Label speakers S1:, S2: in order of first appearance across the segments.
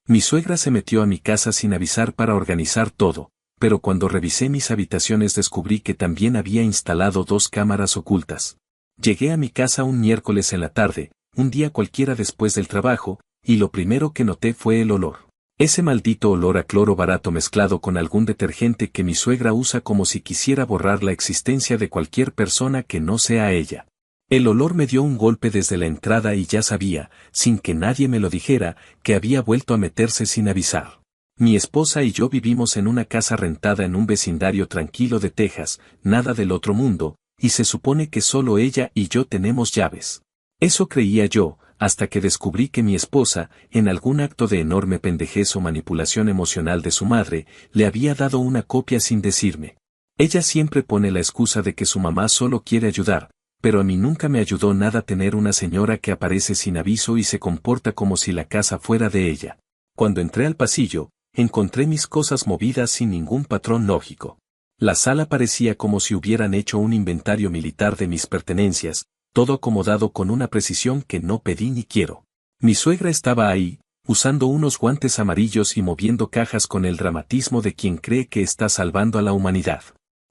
S1: Mi suegra se metió a mi casa sin avisar para organizar todo, pero cuando revisé mis habitaciones descubrí que también había instalado 2 cámaras ocultas. Llegué a mi casa un miércoles en la tarde, un día cualquiera después del trabajo, y lo primero que noté fue el olor. Ese maldito olor a cloro barato mezclado con algún detergente que mi suegra usa como si quisiera borrar la existencia de cualquier persona que no sea ella. El olor me dio un golpe desde la entrada y ya sabía, sin que nadie me lo dijera, que había vuelto a meterse sin avisar. Mi esposa y yo vivimos en una casa rentada en un vecindario tranquilo de Texas, nada del otro mundo, y se supone que solo ella y yo tenemos llaves. Eso creía yo, hasta que descubrí que mi esposa, en algún acto de enorme pendejez o manipulación emocional de su madre, le había dado una copia sin decirme. Ella siempre pone la excusa de que su mamá solo quiere ayudar, pero a mí nunca me ayudó nada tener una señora que aparece sin aviso y se comporta como si la casa fuera de ella. Cuando entré al pasillo, encontré mis cosas movidas sin ningún patrón lógico. La sala parecía como si hubieran hecho un inventario militar de mis pertenencias, todo acomodado con una precisión que no pedí ni quiero. Mi suegra estaba ahí, usando unos guantes amarillos y moviendo cajas con el dramatismo de quien cree que está salvando a la humanidad.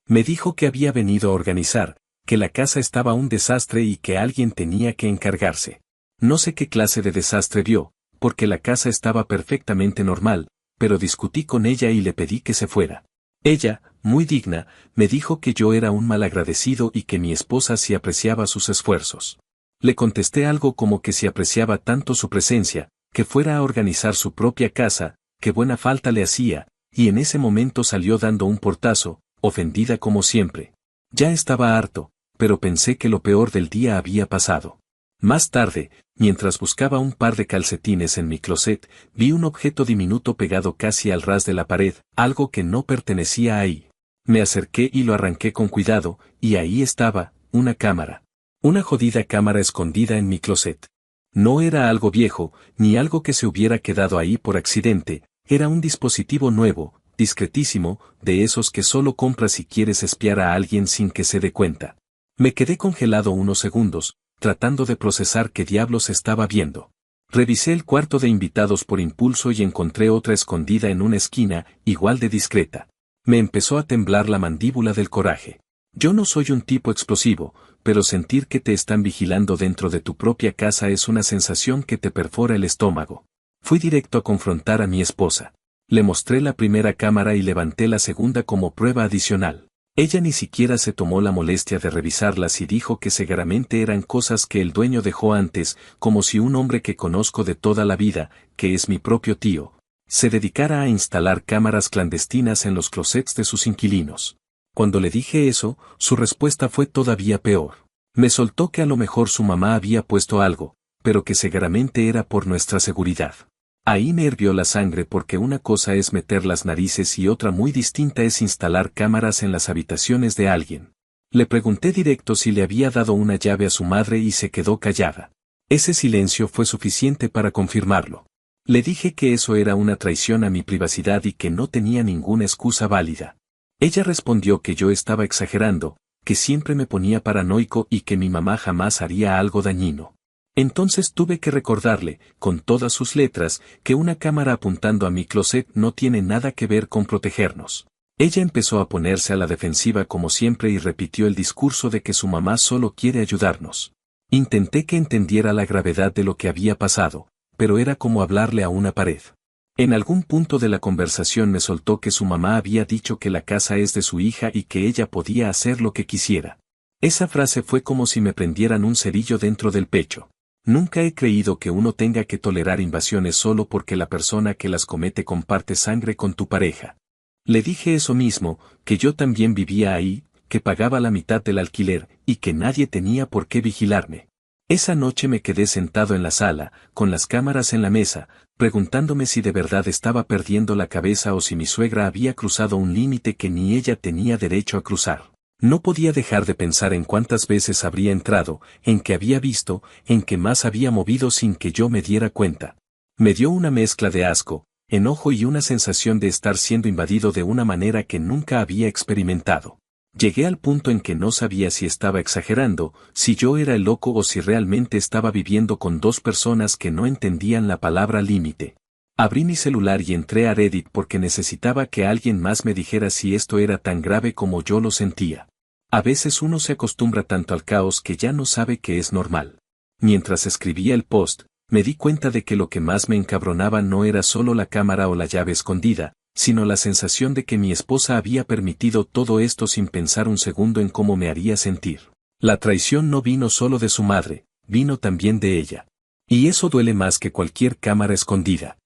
S1: Me dijo que había venido a organizar, que la casa estaba un desastre y que alguien tenía que encargarse. No sé qué clase de desastre vio, porque la casa estaba perfectamente normal, pero discutí con ella y le pedí que se fuera. Ella, muy digna, me dijo que yo era un malagradecido y que mi esposa sí apreciaba sus esfuerzos. Le contesté algo como que si apreciaba tanto su presencia, que fuera a organizar su propia casa, que buena falta le hacía, y en ese momento salió dando un portazo, ofendida como siempre. Ya estaba harto, pero pensé que lo peor del día había pasado. Más tarde, mientras buscaba un par de calcetines en mi closet, vi un objeto diminuto pegado casi al ras de la pared, algo que no pertenecía ahí. Me acerqué y lo arranqué con cuidado, y ahí estaba, una cámara. Una jodida cámara escondida en mi closet. No era algo viejo, ni algo que se hubiera quedado ahí por accidente, era un dispositivo nuevo, discretísimo, de esos que solo compras si quieres espiar a alguien sin que se dé cuenta. Me quedé congelado unos segundos, tratando de procesar qué diablos estaba viendo. Revisé el cuarto de invitados por impulso y encontré otra escondida en una esquina, igual de discreta. Me empezó a temblar la mandíbula del coraje. Yo no soy un tipo explosivo, pero sentir que te están vigilando dentro de tu propia casa es una sensación que te perfora el estómago. Fui directo a confrontar a mi esposa. Le mostré la primera cámara y levanté la segunda como prueba adicional. Ella ni siquiera se tomó la molestia de revisarlas y dijo que seguramente eran cosas que el dueño dejó antes, como si un hombre que conozco de toda la vida, que es mi propio tío, se dedicara a instalar cámaras clandestinas en los closets de sus inquilinos. Cuando le dije eso, su respuesta fue todavía peor. Me soltó que a lo mejor su mamá había puesto algo, pero que seguramente era por nuestra seguridad. Ahí me hirvió la sangre porque una cosa es meter las narices y otra muy distinta es instalar cámaras en las habitaciones de alguien. Le pregunté directo si le había dado una llave a su madre y se quedó callada. Ese silencio fue suficiente para confirmarlo. Le dije que eso era una traición a mi privacidad y que no tenía ninguna excusa válida. Ella respondió que yo estaba exagerando, que siempre me ponía paranoico y que mi mamá jamás haría algo dañino. Entonces tuve que recordarle, con todas sus letras, que una cámara apuntando a mi closet no tiene nada que ver con protegernos. Ella empezó a ponerse a la defensiva como siempre y repitió el discurso de que su mamá solo quiere ayudarnos. Intenté que entendiera la gravedad de lo que había pasado, pero era como hablarle a una pared. En algún punto de la conversación me soltó que su mamá había dicho que la casa es de su hija y que ella podía hacer lo que quisiera. Esa frase fue como si me prendieran un cerillo dentro del pecho. Nunca he creído que uno tenga que tolerar invasiones solo porque la persona que las comete comparte sangre con tu pareja. Le dije eso mismo, que yo también vivía ahí, que pagaba la mitad del alquiler, y que nadie tenía por qué vigilarme. Esa noche me quedé sentado en la sala, con las cámaras en la mesa, preguntándome si de verdad estaba perdiendo la cabeza o si mi suegra había cruzado un límite que ni ella tenía derecho a cruzar. No podía dejar de pensar en cuántas veces habría entrado, en que había visto, en que más había movido sin que yo me diera cuenta. Me dio una mezcla de asco, enojo y una sensación de estar siendo invadido de una manera que nunca había experimentado. Llegué al punto en que no sabía si estaba exagerando, si yo era el loco o si realmente estaba viviendo con dos personas que no entendían la palabra límite. Abrí mi celular y entré a Reddit porque necesitaba que alguien más me dijera si esto era tan grave como yo lo sentía. A veces uno se acostumbra tanto al caos que ya no sabe que es normal. Mientras escribía el post, me di cuenta de que lo que más me encabronaba no era solo la cámara o la llave escondida, sino la sensación de que mi esposa había permitido todo esto sin pensar un segundo en cómo me haría sentir. La traición no vino solo de su madre, vino también de ella. Y eso duele más que cualquier cámara escondida.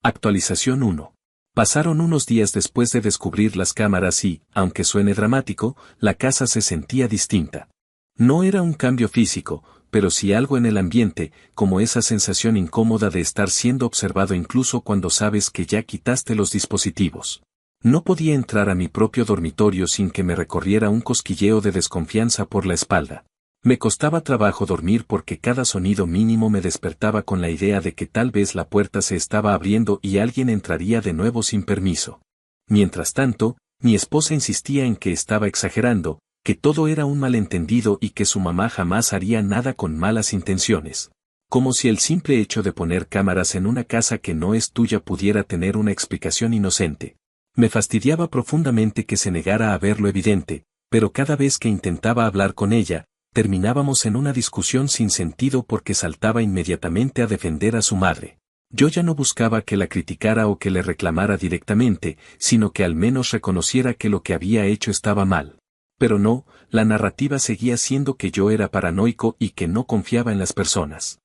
S1: Actualización 1. Pasaron unos días después de descubrir las cámaras y, aunque suene dramático, la casa se sentía distinta. No era un cambio físico, pero sí algo en el ambiente, como esa sensación incómoda de estar siendo observado incluso cuando sabes que ya quitaste los dispositivos. No podía entrar a mi propio dormitorio sin que me recorriera un cosquilleo de desconfianza por la espalda. Me costaba trabajo dormir porque cada sonido mínimo me despertaba con la idea de que tal vez la puerta se estaba abriendo y alguien entraría de nuevo sin permiso. Mientras tanto, mi esposa insistía en que estaba exagerando, que todo era un malentendido y que su mamá jamás haría nada con malas intenciones. Como si el simple hecho de poner cámaras en una casa que no es tuya pudiera tener una explicación inocente. Me fastidiaba profundamente que se negara a ver lo evidente, pero cada vez que intentaba hablar con ella, terminábamos en una discusión sin sentido porque saltaba inmediatamente a defender a su madre. Yo ya no buscaba que la criticara o que le reclamara directamente, sino que al menos reconociera que lo que había hecho estaba mal. Pero no, la narrativa seguía siendo que yo era paranoico y que no confiaba en las personas.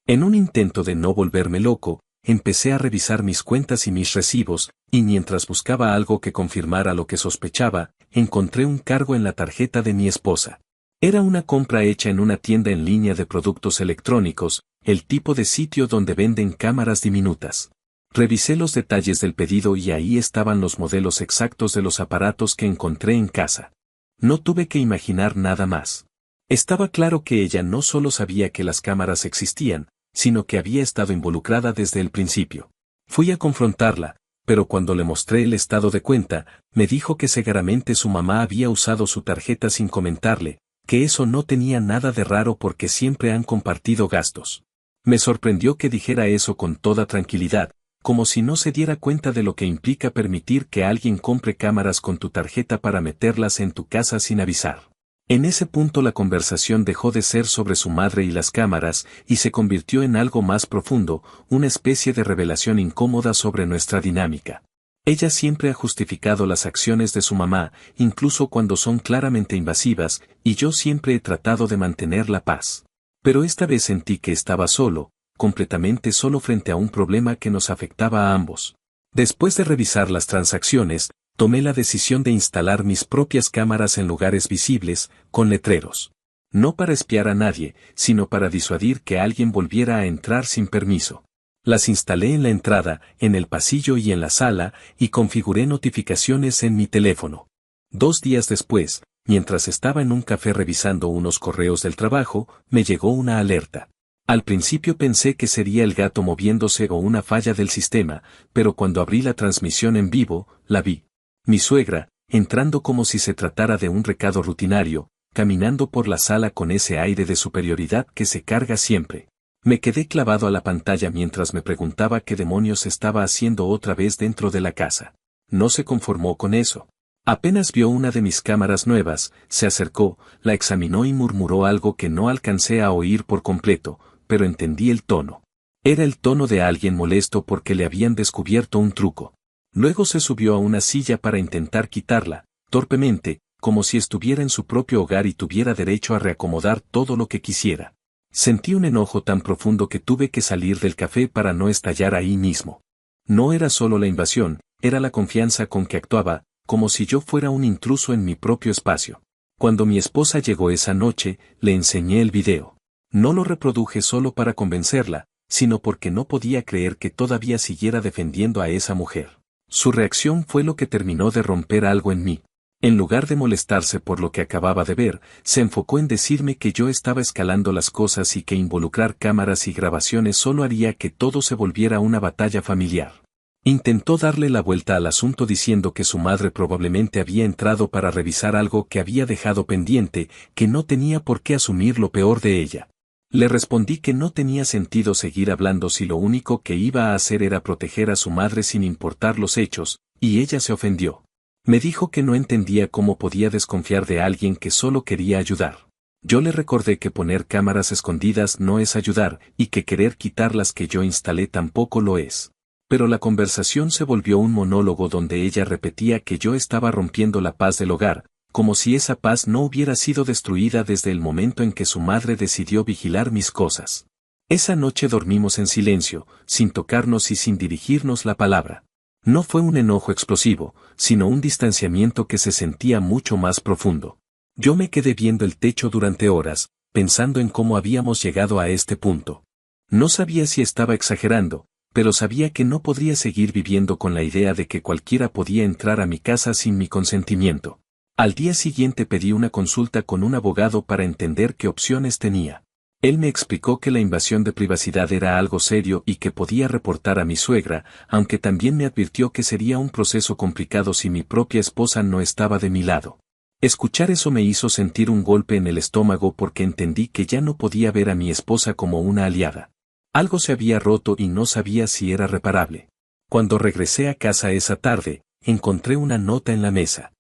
S1: En un intento de no volverme loco, empecé a revisar mis cuentas y mis recibos, y mientras buscaba algo que confirmara lo que sospechaba, encontré un cargo en la tarjeta de mi esposa. Era una compra hecha en una tienda en línea de productos electrónicos, el tipo de sitio donde venden cámaras diminutas. Revisé los detalles del pedido y ahí estaban los modelos exactos de los aparatos que encontré en casa. No tuve que imaginar nada más. Estaba claro que ella no solo sabía que las cámaras existían, sino que había estado involucrada desde el principio. Fui a confrontarla, pero cuando le mostré el estado de cuenta, me dijo que seguramente su mamá había usado su tarjeta sin comentarle, que eso no tenía nada de raro porque siempre han compartido gastos. Me sorprendió que dijera eso con toda tranquilidad, como si no se diera cuenta de lo que implica permitir que alguien compre cámaras con tu tarjeta para meterlas en tu casa sin avisar. En ese punto la conversación dejó de ser sobre su madre y las cámaras y se convirtió en algo más profundo, una especie de revelación incómoda sobre nuestra dinámica. Ella siempre ha justificado las acciones de su mamá, incluso cuando son claramente invasivas, y yo siempre he tratado de mantener la paz. Pero esta vez sentí que estaba solo, completamente solo frente a un problema que nos afectaba a ambos. Después de revisar las transacciones, tomé la decisión de instalar mis propias cámaras en lugares visibles, con letreros. No para espiar a nadie, sino para disuadir que alguien volviera a entrar sin permiso. Las instalé en la entrada, en el pasillo y en la sala, y configuré notificaciones en mi teléfono. 2 días después, mientras estaba en un café revisando unos correos del trabajo, me llegó una alerta. Al principio pensé que sería el gato moviéndose o una falla del sistema, pero cuando abrí la transmisión en vivo, la vi. Mi suegra, entrando como si se tratara de un recado rutinario, caminando por la sala con ese aire de superioridad que se carga siempre. Me quedé clavado a la pantalla mientras me preguntaba qué demonios estaba haciendo otra vez dentro de la casa. No se conformó con eso. Apenas vio una de mis cámaras nuevas, se acercó, la examinó y murmuró algo que no alcancé a oír por completo, pero entendí el tono. Era el tono de alguien molesto porque le habían descubierto un truco. Luego se subió a una silla para intentar quitarla, torpemente, como si estuviera en su propio hogar y tuviera derecho a reacomodar todo lo que quisiera. Sentí un enojo tan profundo que tuve que salir del café para no estallar ahí mismo. No era solo la invasión, era la confianza con que actuaba, como si yo fuera un intruso en mi propio espacio. Cuando mi esposa llegó esa noche, le enseñé el video. No lo reproduje solo para convencerla, sino porque no podía creer que todavía siguiera defendiendo a esa mujer. Su reacción fue lo que terminó de romper algo en mí. En lugar de molestarse por lo que acababa de ver, se enfocó en decirme que yo estaba escalando las cosas y que involucrar cámaras y grabaciones solo haría que todo se volviera una batalla familiar. Intentó darle la vuelta al asunto diciendo que su madre probablemente había entrado para revisar algo que había dejado pendiente, que no tenía por qué asumir lo peor de ella. Le respondí que no tenía sentido seguir hablando si lo único que iba a hacer era proteger a su madre sin importar los hechos, y ella se ofendió. Me dijo que no entendía cómo podía desconfiar de alguien que solo quería ayudar. Yo le recordé que poner cámaras escondidas no es ayudar, y que querer quitar las que yo instalé tampoco lo es. Pero la conversación se volvió un monólogo donde ella repetía que yo estaba rompiendo la paz del hogar, como si esa paz no hubiera sido destruida desde el momento en que su madre decidió vigilar mis cosas. Esa noche dormimos en silencio, sin tocarnos y sin dirigirnos la palabra. No fue un enojo explosivo, sino un distanciamiento que se sentía mucho más profundo. Yo me quedé viendo el techo durante horas, pensando en cómo habíamos llegado a este punto. No sabía si estaba exagerando, pero sabía que no podría seguir viviendo con la idea de que cualquiera podía entrar a mi casa sin mi consentimiento. Al día siguiente pedí una consulta con un abogado para entender qué opciones tenía. Él me explicó que la invasión de privacidad era algo serio y que podía reportar a mi suegra, aunque también me advirtió que sería un proceso complicado si mi propia esposa no estaba de mi lado. Escuchar eso me hizo sentir un golpe en el estómago porque entendí que ya no podía ver a mi esposa como una aliada. Algo se había roto y no sabía si era reparable. Cuando regresé a casa esa tarde, encontré una nota en la mesa.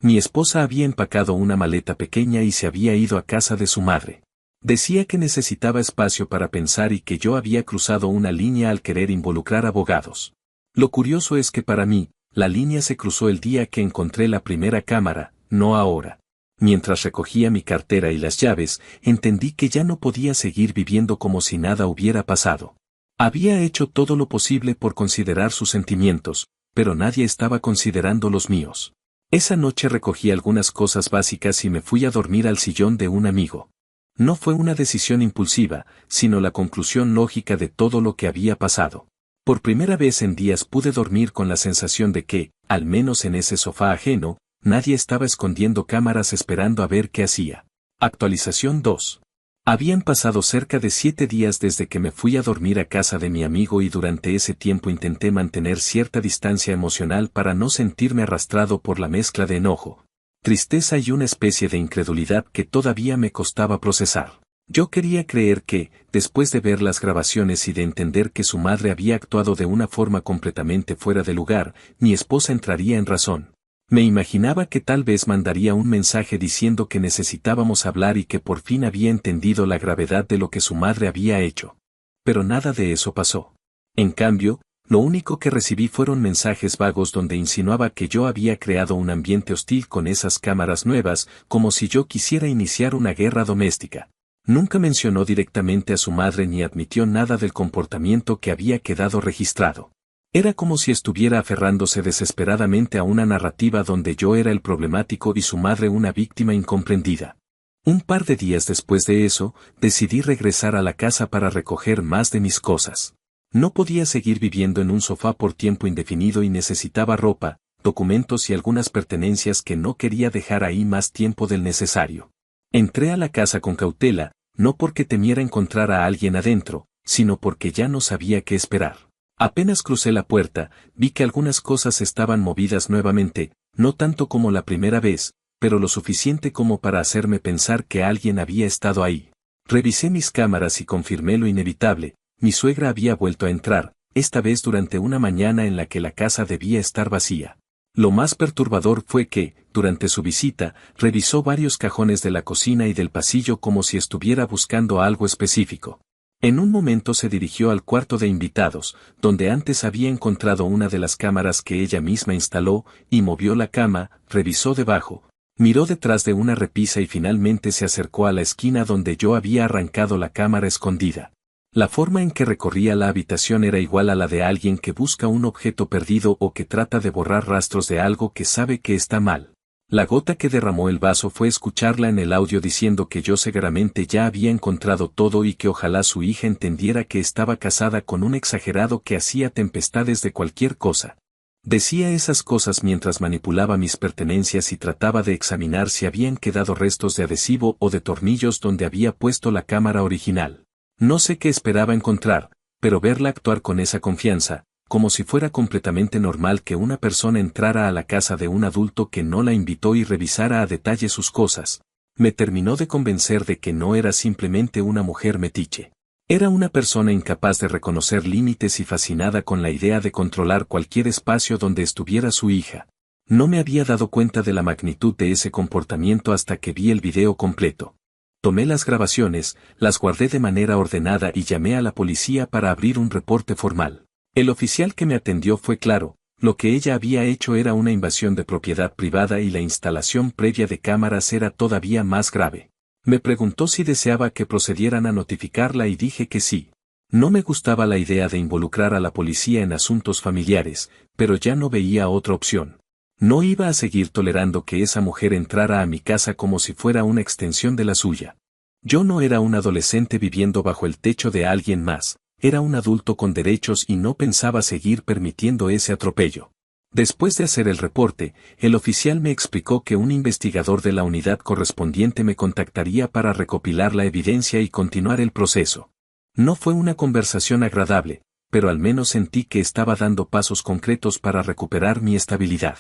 S1: Mi esposa había empacado una maleta pequeña y se había ido a casa de su madre. Decía que necesitaba espacio para pensar y que yo había cruzado una línea al querer involucrar abogados. Lo curioso es que para mí, la línea se cruzó el día que encontré la primera cámara, no ahora. Mientras recogía mi cartera y las llaves, entendí que ya no podía seguir viviendo como si nada hubiera pasado. Había hecho todo lo posible por considerar sus sentimientos, pero nadie estaba considerando los míos. Esa noche recogí algunas cosas básicas y me fui a dormir al sillón de un amigo. No fue una decisión impulsiva, sino la conclusión lógica de todo lo que había pasado. Por primera vez en días pude dormir con la sensación de que, al menos en ese sofá ajeno, nadie estaba escondiendo cámaras esperando a ver qué hacía. Actualización 2. Habían pasado cerca de 7 días desde que me fui a dormir a casa de mi amigo y durante ese tiempo intenté mantener cierta distancia emocional para no sentirme arrastrado por la mezcla de enojo, tristeza y una especie de incredulidad que todavía me costaba procesar. Yo quería creer que, después de ver las grabaciones y de entender que su madre había actuado de una forma completamente fuera de lugar, mi esposa entraría en razón. Me imaginaba que tal vez mandaría un mensaje diciendo que necesitábamos hablar y que por fin había entendido la gravedad de lo que su madre había hecho. Pero nada de eso pasó. En cambio, lo único que recibí fueron mensajes vagos donde insinuaba que yo había creado un ambiente hostil con esas cámaras nuevas, como si yo quisiera iniciar una guerra doméstica. Nunca mencionó directamente a su madre ni admitió nada del comportamiento que había quedado registrado. Era como si estuviera aferrándose desesperadamente a una narrativa donde yo era el problemático y su madre una víctima incomprendida. Un par de días después de eso, decidí regresar a la casa para recoger más de mis cosas. No podía seguir viviendo en un sofá por tiempo indefinido y necesitaba ropa, documentos y algunas pertenencias que no quería dejar ahí más tiempo del necesario. Entré a la casa con cautela, no porque temiera encontrar a alguien adentro, sino porque ya no sabía qué esperar. Apenas crucé la puerta, vi que algunas cosas estaban movidas nuevamente, no tanto como la primera vez, pero lo suficiente como para hacerme pensar que alguien había estado ahí. Revisé mis cámaras y confirmé lo inevitable, mi suegra había vuelto a entrar, esta vez durante una mañana en la que la casa debía estar vacía. Lo más perturbador fue que, durante su visita, revisó varios cajones de la cocina y del pasillo como si estuviera buscando algo específico. En un momento se dirigió al cuarto de invitados, donde antes había encontrado una de las cámaras que ella misma instaló, y movió la cama, revisó debajo, miró detrás de una repisa y finalmente se acercó a la esquina donde yo había arrancado la cámara escondida. La forma en que recorría la habitación era igual a la de alguien que busca un objeto perdido o que trata de borrar rastros de algo que sabe que está mal. La gota que derramó el vaso fue escucharla en el audio diciendo que yo seguramente ya había encontrado todo y que ojalá su hija entendiera que estaba casada con un exagerado que hacía tempestades de cualquier cosa. Decía esas cosas mientras manipulaba mis pertenencias y trataba de examinar si habían quedado restos de adhesivo o de tornillos donde había puesto la cámara original. No sé qué esperaba encontrar, pero verla actuar con esa confianza, como si fuera completamente normal que una persona entrara a la casa de un adulto que no la invitó y revisara a detalle sus cosas, Me terminó de convencer de que no era simplemente una mujer metiche. Era una persona incapaz de reconocer límites y fascinada con la idea de controlar cualquier espacio donde estuviera su hija. No me había dado cuenta de la magnitud de ese comportamiento hasta que vi el video completo. Tomé las grabaciones, las guardé de manera ordenada y llamé a la policía para abrir un reporte formal. El oficial que me atendió fue claro: lo que ella había hecho era una invasión de propiedad privada y la instalación previa de cámaras era todavía más grave. Me preguntó si deseaba que procedieran a notificarla y dije que sí. No me gustaba la idea de involucrar a la policía en asuntos familiares, pero ya no veía otra opción. No iba a seguir tolerando que esa mujer entrara a mi casa como si fuera una extensión de la suya. Yo no era un adolescente viviendo bajo el techo de alguien más, era un adulto con derechos y no pensaba seguir permitiendo ese atropello. Después de hacer el reporte, el oficial me explicó que un investigador de la unidad correspondiente me contactaría para recopilar la evidencia y continuar el proceso. No fue una conversación agradable, pero al menos sentí que estaba dando pasos concretos para recuperar mi estabilidad.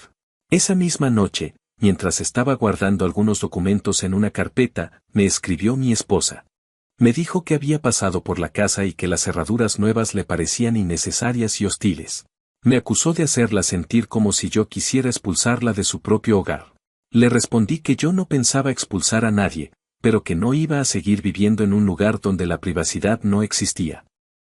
S1: Esa misma noche, mientras estaba guardando algunos documentos en una carpeta, me escribió mi esposa. Me dijo que había pasado por la casa y que las cerraduras nuevas le parecían innecesarias y hostiles. Me acusó de hacerla sentir como si yo quisiera expulsarla de su propio hogar. Le respondí que yo no pensaba expulsar a nadie, pero que no iba a seguir viviendo en un lugar donde la privacidad no existía.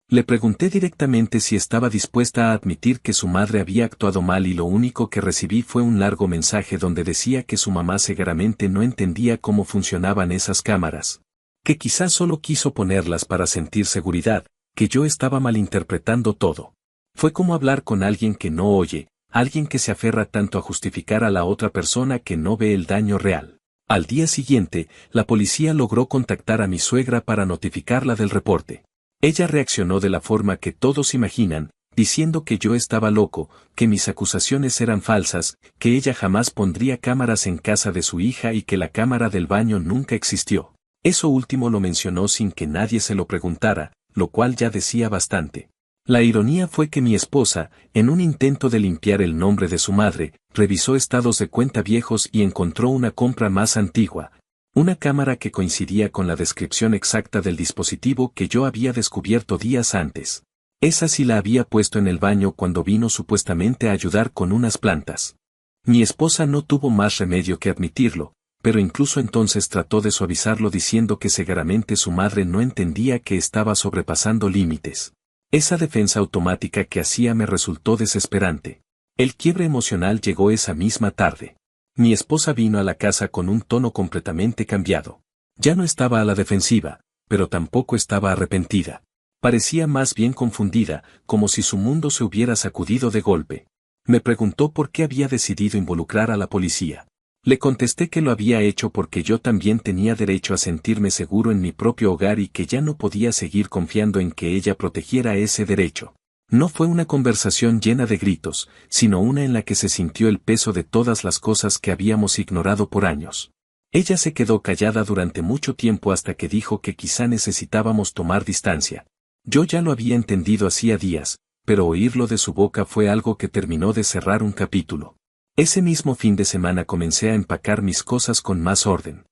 S1: Le pregunté directamente si estaba dispuesta a admitir que su madre había actuado mal y lo único que recibí fue un largo mensaje donde decía que su mamá seguramente no entendía cómo funcionaban esas cámaras. Que quizás solo quiso ponerlas para sentir seguridad, que yo estaba malinterpretando todo. Fue como hablar con alguien que no oye, alguien que se aferra tanto a justificar a la otra persona que no ve el daño real. Al día siguiente, la policía logró contactar a mi suegra para notificarla del reporte. Ella reaccionó de la forma que todos imaginan, diciendo que yo estaba loco, que mis acusaciones eran falsas, que ella jamás pondría cámaras en casa de su hija y que la cámara del baño nunca existió. Eso último lo mencionó sin que nadie se lo preguntara, lo cual ya decía bastante. La ironía fue que mi esposa, en un intento de limpiar el nombre de su madre, revisó estados de cuenta viejos y encontró una compra más antigua, una cámara que coincidía con la descripción exacta del dispositivo que yo había descubierto días antes. Esa sí la había puesto en el baño cuando vino supuestamente a ayudar con unas plantas. Mi esposa no tuvo más remedio que admitirlo, pero incluso entonces trató de suavizarlo diciendo que seguramente su madre no entendía que estaba sobrepasando límites. Esa defensa automática que hacía me resultó desesperante. El quiebre emocional llegó esa misma tarde. Mi esposa vino a la casa con un tono completamente cambiado. Ya no estaba a la defensiva, pero tampoco estaba arrepentida. Parecía más bien confundida, como si su mundo se hubiera sacudido de golpe. Me preguntó por qué había decidido involucrar a la policía. Le contesté que lo había hecho porque yo también tenía derecho a sentirme seguro en mi propio hogar y que ya no podía seguir confiando en que ella protegiera ese derecho. No fue una conversación llena de gritos, sino una en la que se sintió el peso de todas las cosas que habíamos ignorado por años. Ella se quedó callada durante mucho tiempo hasta que dijo que quizá necesitábamos tomar distancia. Yo ya lo había entendido hacía días, pero oírlo de su boca fue algo que terminó de cerrar un capítulo. Ese mismo fin de semana comencé a empacar mis cosas con más orden.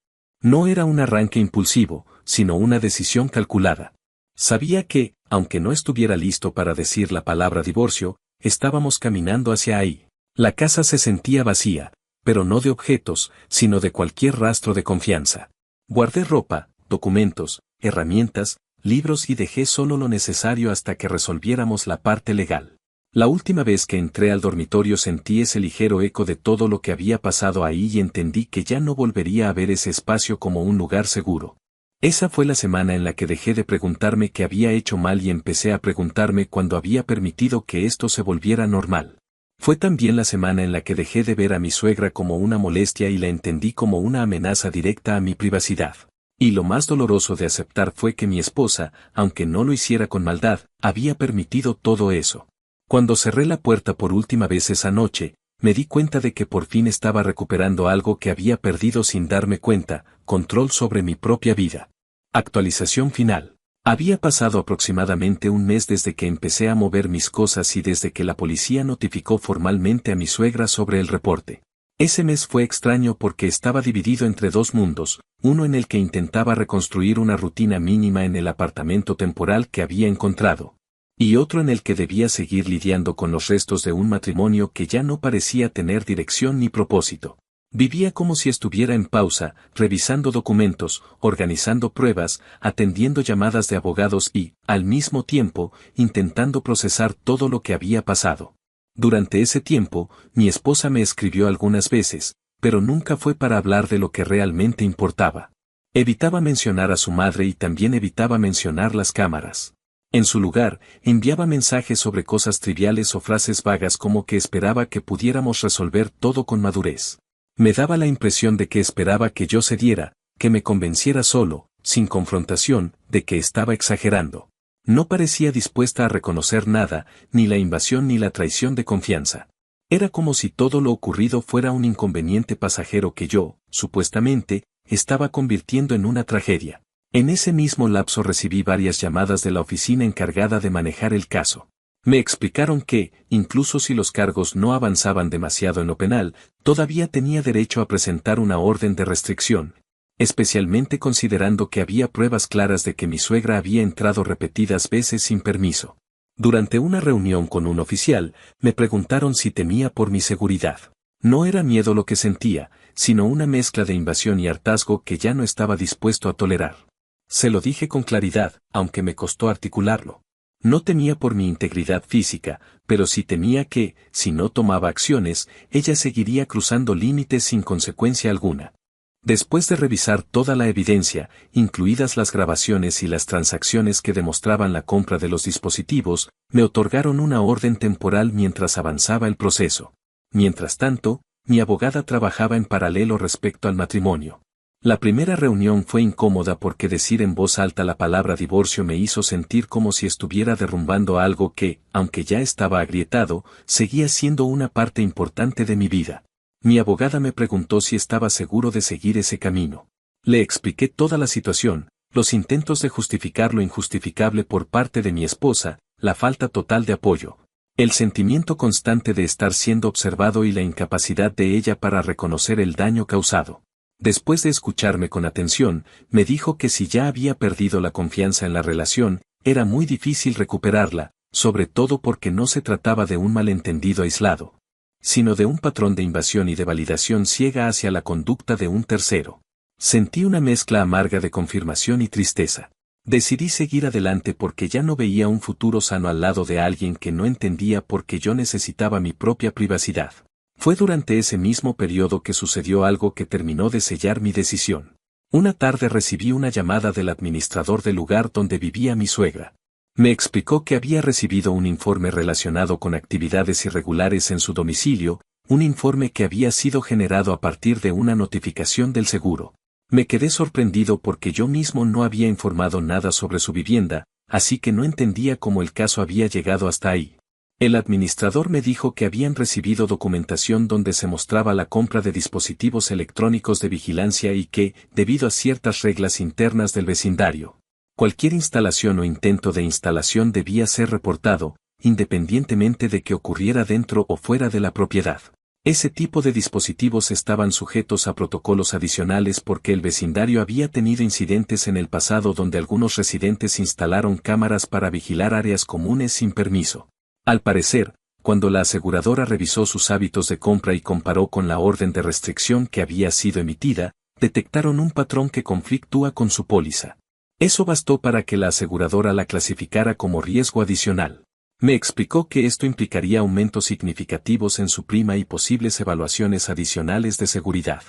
S1: No era un arranque impulsivo, sino una decisión calculada. Sabía que, aunque no estuviera listo para decir la palabra divorcio, estábamos caminando hacia ahí. La casa se sentía vacía, pero no de objetos, sino de cualquier rastro de confianza. Guardé ropa, documentos, herramientas, libros y dejé solo lo necesario hasta que resolviéramos la parte legal. La última vez que entré al dormitorio sentí ese ligero eco de todo lo que había pasado ahí y entendí que ya no volvería a ver ese espacio como un lugar seguro. Esa fue la semana en la que dejé de preguntarme qué había hecho mal y empecé a preguntarme cuándo había permitido que esto se volviera normal. Fue también la semana en la que dejé de ver a mi suegra como una molestia y la entendí como una amenaza directa a mi privacidad. Y lo más doloroso de aceptar fue que mi esposa, aunque no lo hiciera con maldad, había permitido todo eso. Cuando cerré la puerta por última vez esa noche, me di cuenta de que por fin estaba recuperando algo que había perdido sin darme cuenta, control sobre mi propia vida. Actualización final. Había pasado aproximadamente un mes desde que empecé a mover mis cosas y desde que la policía notificó formalmente a mi suegra sobre el reporte. Ese mes fue extraño porque estaba dividido entre dos mundos, uno en el que intentaba reconstruir una rutina mínima en el apartamento temporal que había encontrado, y otro en el que debía seguir lidiando con los restos de un matrimonio que ya no parecía tener dirección ni propósito. Vivía como si estuviera en pausa, revisando documentos, organizando pruebas, atendiendo llamadas de abogados y, al mismo tiempo, intentando procesar todo lo que había pasado. Durante ese tiempo, mi esposa me escribió algunas veces, pero nunca fue para hablar de lo que realmente importaba. Evitaba mencionar a su madre y también evitaba mencionar las cámaras. En su lugar, enviaba mensajes sobre cosas triviales o frases vagas como que esperaba que pudiéramos resolver todo con madurez. Me daba la impresión de que esperaba que yo cediera, que me convenciera solo, sin confrontación, de que estaba exagerando. No parecía dispuesta a reconocer nada, ni la invasión ni la traición de confianza. Era como si todo lo ocurrido fuera un inconveniente pasajero que yo, supuestamente, estaba convirtiendo en una tragedia. En ese mismo lapso recibí varias llamadas de la oficina encargada de manejar el caso. Me explicaron que, incluso si los cargos no avanzaban demasiado en lo penal, todavía tenía derecho a presentar una orden de restricción, especialmente considerando que había pruebas claras de que mi suegra había entrado repetidas veces sin permiso. Durante una reunión con un oficial, me preguntaron si temía por mi seguridad. No era miedo lo que sentía, sino una mezcla de invasión y hartazgo que ya no estaba dispuesto a tolerar. Se lo dije con claridad, aunque me costó articularlo. No temía por mi integridad física, pero sí temía que, si no tomaba acciones, ella seguiría cruzando límites sin consecuencia alguna. Después de revisar toda la evidencia, incluidas las grabaciones y las transacciones que demostraban la compra de los dispositivos, me otorgaron una orden temporal mientras avanzaba el proceso. Mientras tanto, mi abogada trabajaba en paralelo respecto al matrimonio. La primera reunión fue incómoda porque decir en voz alta la palabra divorcio me hizo sentir como si estuviera derrumbando algo que, aunque ya estaba agrietado, seguía siendo una parte importante de mi vida. Mi abogada me preguntó si estaba seguro de seguir ese camino. Le expliqué toda la situación, los intentos de justificar lo injustificable por parte de mi esposa, la falta total de apoyo, el sentimiento constante de estar siendo observado y la incapacidad de ella para reconocer el daño causado. Después de escucharme con atención, me dijo que si ya había perdido la confianza en la relación, era muy difícil recuperarla, sobre todo porque no se trataba de un malentendido aislado, sino de un patrón de invasión y de validación ciega hacia la conducta de un tercero. Sentí una mezcla amarga de confirmación y tristeza. Decidí seguir adelante porque ya no veía un futuro sano al lado de alguien que no entendía por qué yo necesitaba mi propia privacidad. Fue durante ese mismo periodo que sucedió algo que terminó de sellar mi decisión. Una tarde recibí una llamada del administrador del lugar donde vivía mi suegra. Me explicó que había recibido un informe relacionado con actividades irregulares en su domicilio, un informe que había sido generado a partir de una notificación del seguro. Me quedé sorprendido porque yo mismo no había informado nada sobre su vivienda, así que no entendía cómo el caso había llegado hasta ahí. El administrador me dijo que habían recibido documentación donde se mostraba la compra de dispositivos electrónicos de vigilancia y que, debido a ciertas reglas internas del vecindario, cualquier instalación o intento de instalación debía ser reportado, independientemente de que ocurriera dentro o fuera de la propiedad. Ese tipo de dispositivos estaban sujetos a protocolos adicionales porque el vecindario había tenido incidentes en el pasado donde algunos residentes instalaron cámaras para vigilar áreas comunes sin permiso. Al parecer, cuando la aseguradora revisó sus hábitos de compra y comparó con la orden de restricción que había sido emitida, detectaron un patrón que conflictúa con su póliza. Eso bastó para que la aseguradora la clasificara como riesgo adicional. Me explicó que esto implicaría aumentos significativos en su prima y posibles evaluaciones adicionales de seguridad.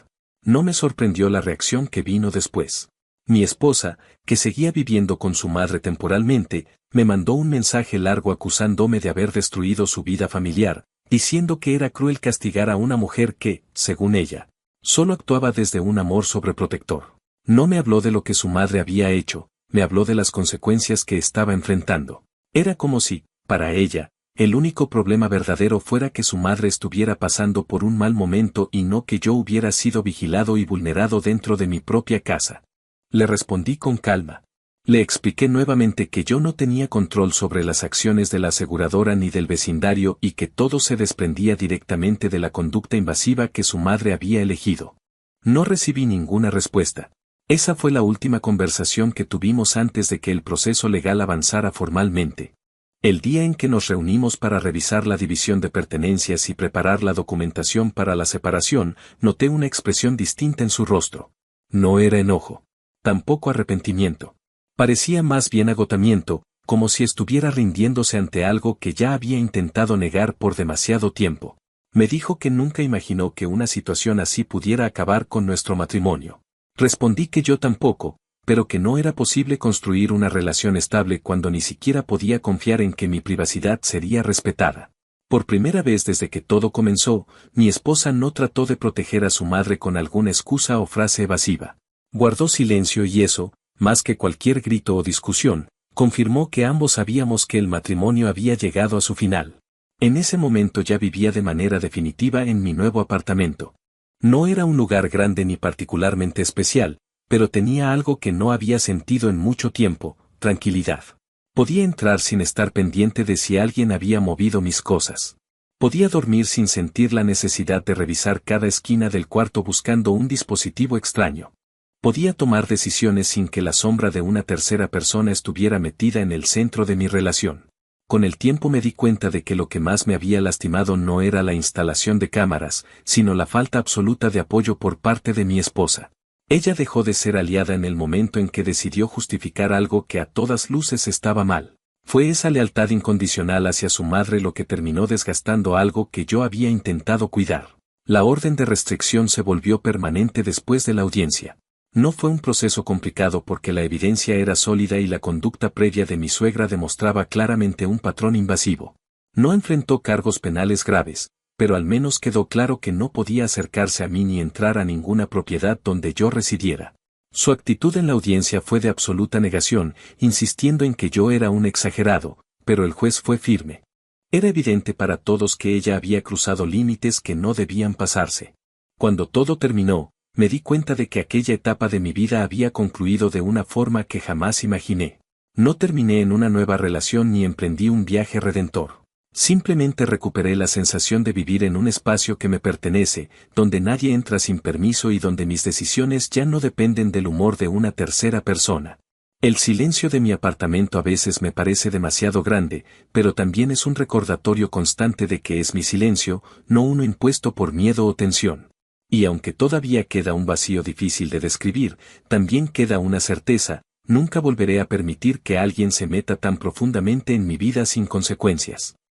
S1: No me sorprendió la reacción que vino después. Mi esposa, que seguía viviendo con su madre temporalmente, me mandó un mensaje largo acusándome de haber destruido su vida familiar, diciendo que era cruel castigar a una mujer que, según ella, solo actuaba desde un amor sobreprotector. No me habló de lo que su madre había hecho, me habló de las consecuencias que estaba enfrentando. Era como si, para ella, el único problema verdadero fuera que su madre estuviera pasando por un mal momento y no que yo hubiera sido vigilado y vulnerado dentro de mi propia casa. Le respondí con calma. Le expliqué nuevamente que yo no tenía control sobre las acciones de la aseguradora ni del vecindario y que todo se desprendía directamente de la conducta invasiva que su madre había elegido. No recibí ninguna respuesta. Esa fue la última conversación que tuvimos antes de que el proceso legal avanzara formalmente. El día en que nos reunimos para revisar la división de pertenencias y preparar la documentación para la separación, noté una expresión distinta en su rostro. No era enojo. Tampoco arrepentimiento. Parecía más bien agotamiento, como si estuviera rindiéndose ante algo que ya había intentado negar por demasiado tiempo. Me dijo que nunca imaginó que una situación así pudiera acabar con nuestro matrimonio. Respondí que yo tampoco, pero que no era posible construir una relación estable cuando ni siquiera podía confiar en que mi privacidad sería respetada. Por primera vez desde que todo comenzó, mi esposa no trató de proteger a su madre con alguna excusa o frase evasiva. Guardó silencio y eso, más que cualquier grito o discusión, confirmó que ambos sabíamos que el matrimonio había llegado a su final. En ese momento ya vivía de manera definitiva en mi nuevo apartamento. No era un lugar grande ni particularmente especial, pero tenía algo que no había sentido en mucho tiempo, tranquilidad. Podía entrar sin estar pendiente de si alguien había movido mis cosas. Podía dormir sin sentir la necesidad de revisar cada esquina del cuarto buscando un dispositivo extraño. Podía tomar decisiones sin que la sombra de una tercera persona estuviera metida en el centro de mi relación. Con el tiempo me di cuenta de que lo que más me había lastimado no era la instalación de cámaras, sino la falta absoluta de apoyo por parte de mi esposa. Ella dejó de ser aliada en el momento en que decidió justificar algo que a todas luces estaba mal. Fue esa lealtad incondicional hacia su madre lo que terminó desgastando algo que yo había intentado cuidar. La orden de restricción se volvió permanente después de la audiencia. No fue un proceso complicado porque la evidencia era sólida y la conducta previa de mi suegra demostraba claramente un patrón invasivo. No enfrentó cargos penales graves, pero al menos quedó claro que no podía acercarse a mí ni entrar a ninguna propiedad donde yo residiera. Su actitud en la audiencia fue de absoluta negación, insistiendo en que yo era un exagerado, pero el juez fue firme. Era evidente para todos que ella había cruzado límites que no debían pasarse. Cuando todo terminó, me di cuenta de que aquella etapa de mi vida había concluido de una forma que jamás imaginé. No terminé en una nueva relación ni emprendí un viaje redentor. Simplemente recuperé la sensación de vivir en un espacio que me pertenece, donde nadie entra sin permiso y donde mis decisiones ya no dependen del humor de una tercera persona. El silencio de mi apartamento a veces me parece demasiado grande, pero también es un recordatorio constante de que es mi silencio, no uno impuesto por miedo o tensión. Y aunque todavía queda un vacío difícil de describir, también queda una certeza: nunca volveré a permitir que alguien se meta tan profundamente en mi vida sin consecuencias.